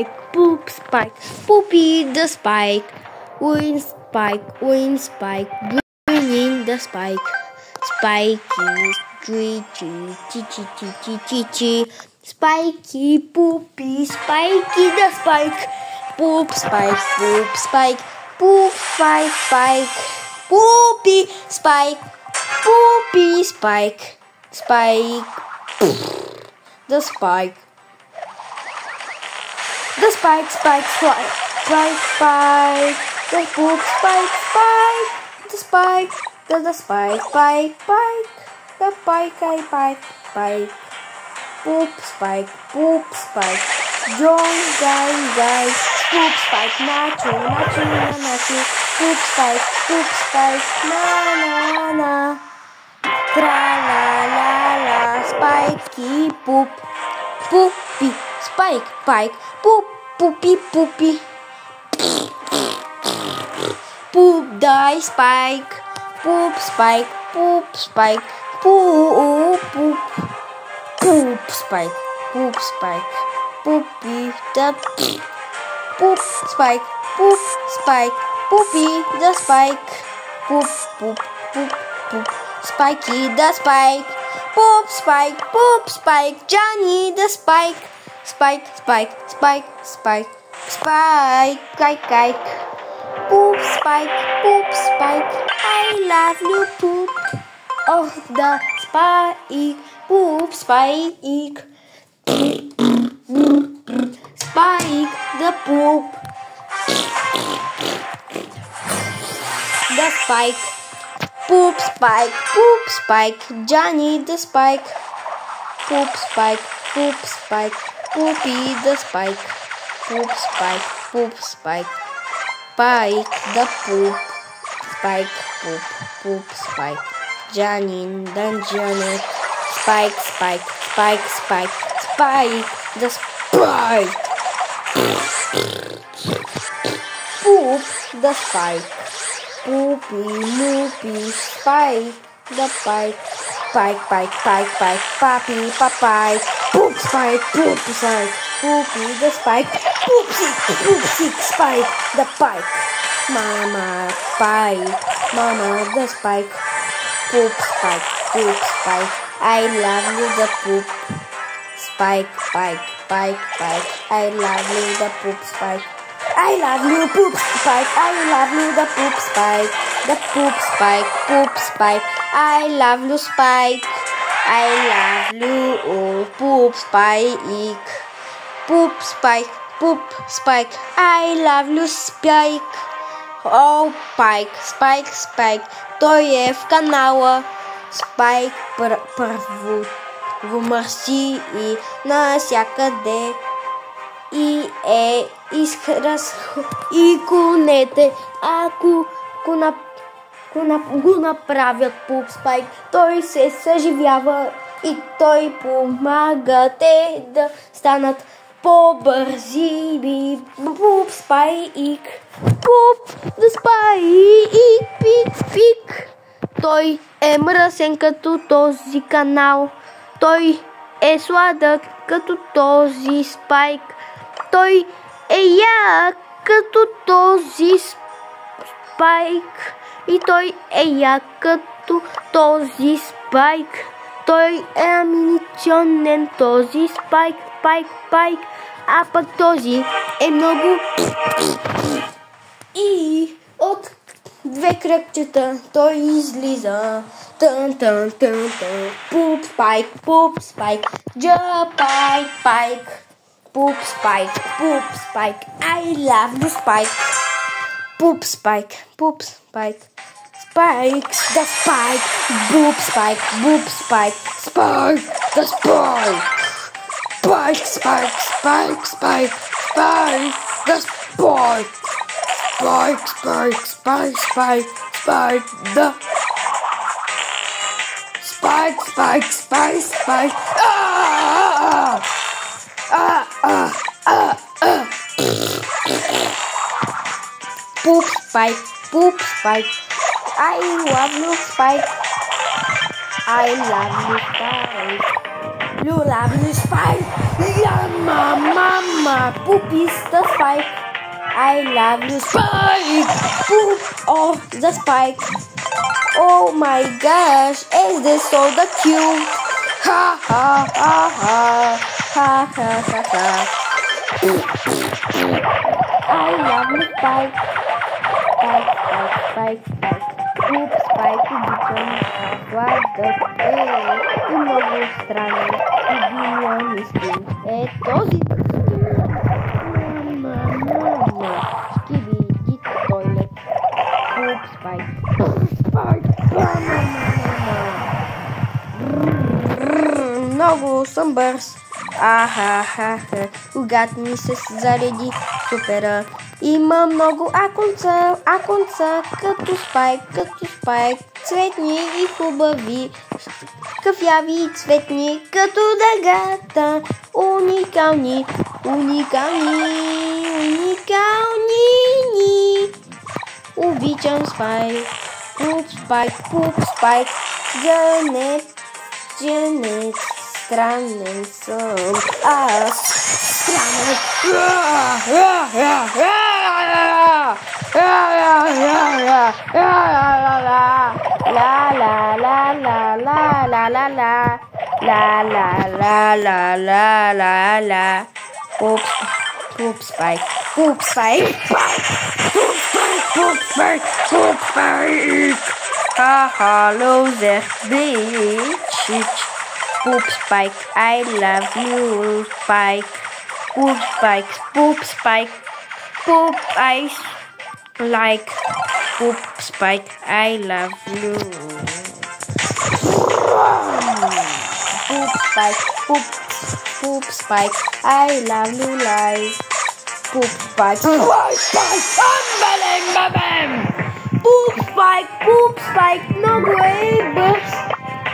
Poop Spike, Poopy the Spike, Win Spike, Win Spike, winning the Spike, Spiky, Chi, Spiky, Poopy, Spiky the Spike, Poop Spike, Poop Spike, Poopy Spike, Poopy Spike, the Spike. The Spike, the poop, Spike, the Spike, the Spike, the Spike, poop, Spike, John, guy, poop, Spike, nacho, poop, Spike, na, tra, la, Spikey, poopy, Spike, poopy, poop, die, Spike, poop, Spike, poop, Spike, poop, Spike, poopy, the poop, Spike, poopy, the Spike, poop, Spiky, the Spike, poop, Spike, Johnny, the Spike, Spike, kike, poop, Spike, I love you, poop, oh, the Spike, poop, Spike, the poop, the Spike, poop, Spike, Johnny, the Spike, poop, Spike, Poopy, the Spike, poop, Spike, the poop, Spike, Janine, then Janet, Spike, the Spike, poop, the Spike, Poopy, Spike, the Spike, Pappy, poop, Spike, Poopy, the Spike, poop, Spike, the Pike, Mama, the Spike, poop, Spike, I love you, the poop, Spike, I love you, the poop, Spike, I love you, poop, Spike, I love you, the poop, Spike, the poop, Spike, I love you, Spike, I love you, oh, poop, Spike, I love you, Spike, oh, Spike, той е в канала Spike първо мърси и насякъде и и конете, ако го направят Poop Spike, той се съживява и той помага те да станат по-бързи. Poop Spike, the Spike, пик. Той е мръсен като този канал, той е сладък като този Спайк, той е як като този Спайк и той е як като този Спайк. Той е амуниционен този Спайк, а пък този е много и от две кръгчета той излиза. Тън. Poop Spike, Pike. Poop Spike, I love you, Spike. Poop Spike, Spikes, the Spike. Poop Spike, the Spike. Spike, the Spike. Spike, the Spike. Poop Spike. I love you, Spike. I love you, Spike. love you, Spike. Mama, Poop is the Spike. I love you, Spike. Poop, oh, the Spike. Oh my gosh, is this so the cute? Ha ha ha ha ha ha ha ha. I love you, Spike. Spike. Poop, Spike, guarda che un nuovo strano di milioni skin. E così. Mamma. Skibidi toilet. Poop, Spike. Много съмбърс. Когато ми се зареди супера. Има много аконца, като спайк, цветни и хубави, кафяви и цветни, като дъгата, уникални. Обичам Спайк, Пуп Спайк, Джанет, странен съм аз. Странен. Poop Spike. Hallo zeg bitch. Poop Spike, I love you, Spike. Poop Spike. Poop, I like Poop Spike, I love you. Poop Spike, I love you, like Poop Spike. Poop Spike, много е бърз.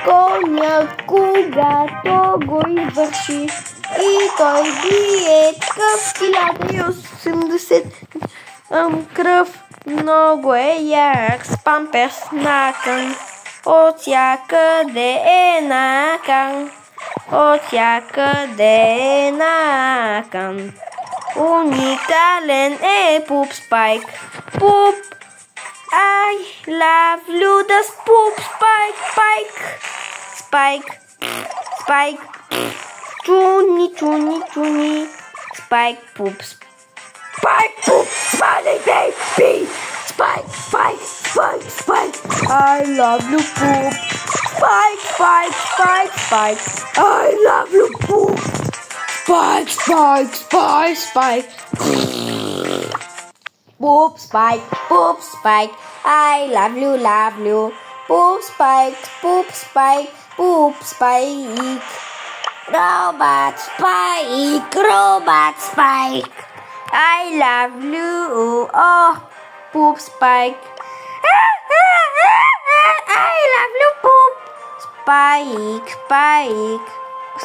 Коня, когато го извърши и той бие такъв 1080 кръв. Много е як с памперс накън. От всякъде е накън. Уникален е Poop Spike. Poop, I love you, the Poop Spike. Чуни. Spike, Poop. Smiley baby. Spike. I love you, Poop. Spike. I love you, Poop. Spike. Poop Spike. I love you. Poop Spike. Robot Spike. I love you. Oh, Poop Spike. I love you, Poop.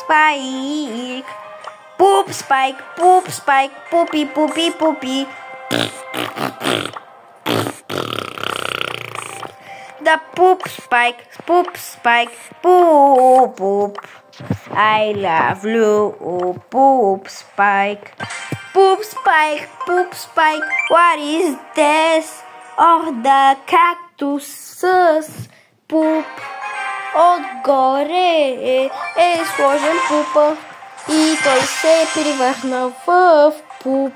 Spike. Poop Spike. Poopy. The Poop Spike. Poop. I love you, Poop Spike. Poop Spike. What is this? Oh, the cactuses. Poop. Отгоре е сложен пупа и той се превърна в Пуп.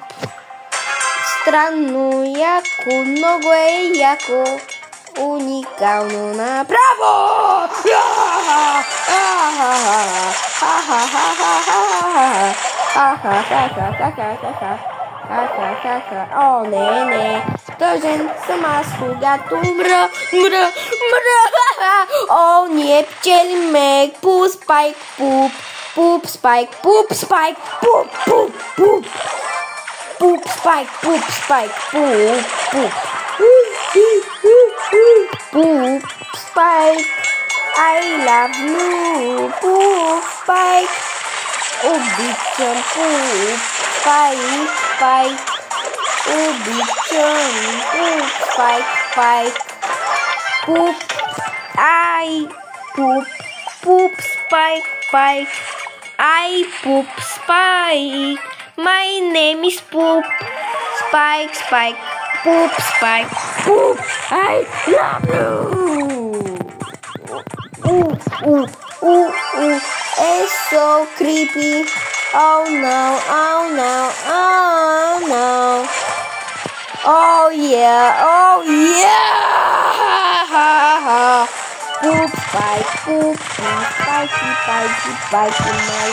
Странно яко, много е яко. Уникално направо! О, не. Тъжен съм аз, когато мра. О, ние пчелиме. Poop Spike. Poop Spike. Poop Spike. I love you, Poop Spike. Обичам Poop Spike. Обичам Poop Spike. Poop Spike. I poop Spike. My name is Poop. Spike, Spike, Poop, Spike, Poop. I love you. It's so creepy. Oh no, oh no, oh no. Oh yeah, oh yeah. Poop, Spike, poop, spiky, spiky, spiky, my.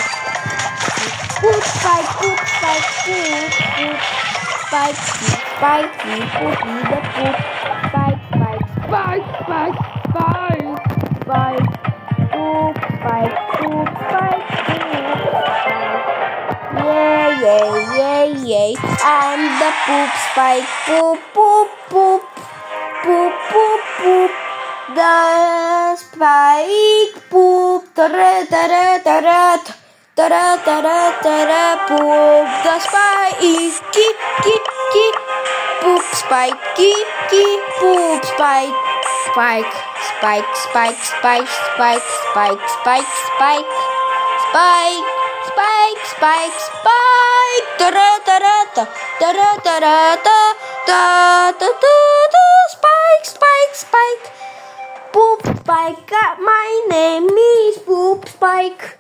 Poop, Spike, poop, Spike, poop, poop, spiky, spiky, poopy, the poop, Spike, Spike, Spike, Spike, Spike, Spike, poop, Spike, poop, Spike, poop, Spike. Yay, I'm the poop Spike, poop, poop, poop, poop, poop, poop. The Spike poop, poop. The Spike, poop Spike, poop Spike, Spike, Spike, Spike, Spike, Spike, Spike, Spike, Spike, Spike, Spike, Spike, Spike, Spike, Spike, Spike. Poop Spike, my name is Poop Spike.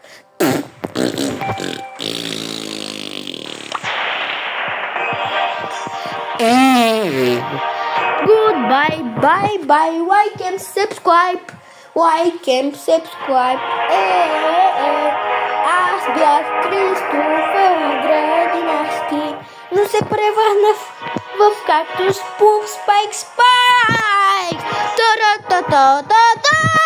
Goodbye, bye bye. Why can't subscribe? Why can't subscribe? Аз бях Кристофър Градинарски, но се превърнах в кактус Poop Spike Spike. Та-та-та-та-та.